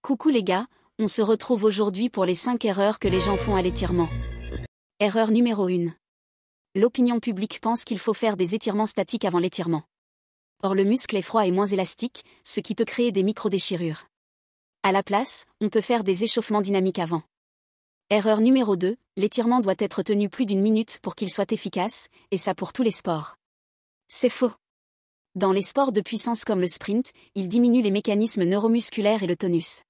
Coucou les gars, on se retrouve aujourd'hui pour les 5 erreurs que les gens font à l'étirement. Erreur numéro 1. L'opinion publique pense qu'il faut faire des étirements statiques avant l'étirement. Or le muscle est froid et moins élastique, ce qui peut créer des micro-déchirures. À la place, on peut faire des échauffements dynamiques avant. Erreur numéro 2, l'étirement doit être tenu plus d'une minute pour qu'il soit efficace, et ça pour tous les sports. C'est faux. Dans les sports de puissance comme le sprint, il diminue les mécanismes neuromusculaires et le tonus.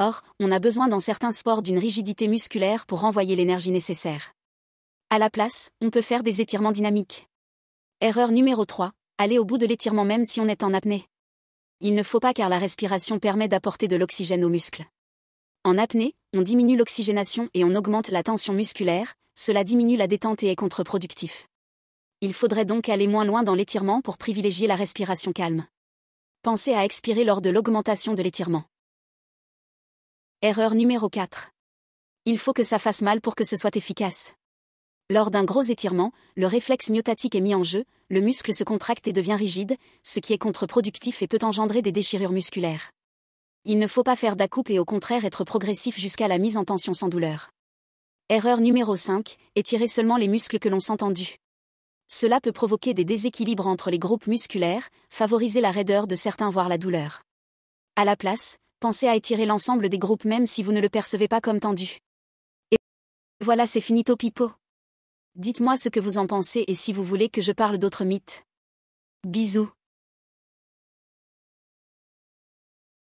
Or, on a besoin dans certains sports d'une rigidité musculaire pour renvoyer l'énergie nécessaire. À la place, on peut faire des étirements dynamiques. Erreur numéro 3, aller au bout de l'étirement même si on est en apnée. Il ne faut pas car la respiration permet d'apporter de l'oxygène aux muscles. En apnée, on diminue l'oxygénation et on augmente la tension musculaire, cela diminue la détente et est contre-productif. Il faudrait donc aller moins loin dans l'étirement pour privilégier la respiration calme. Pensez à expirer lors de l'augmentation de l'étirement. Erreur numéro 4. Il faut que ça fasse mal pour que ce soit efficace. Lors d'un gros étirement, le réflexe myotatique est mis en jeu, le muscle se contracte et devient rigide, ce qui est contre-productif et peut engendrer des déchirures musculaires. Il ne faut pas faire d'à-coupe et au contraire être progressif jusqu'à la mise en tension sans douleur. Erreur numéro 5, étirer seulement les muscles que l'on sent tendus. Cela peut provoquer des déséquilibres entre les groupes musculaires, favoriser la raideur de certains voire la douleur. À la place, pensez à étirer l'ensemble des groupes même si vous ne le percevez pas comme tendu. Et voilà, c'est finito pipo. Dites-moi ce que vous en pensez et si vous voulez que je parle d'autres mythes. Bisous.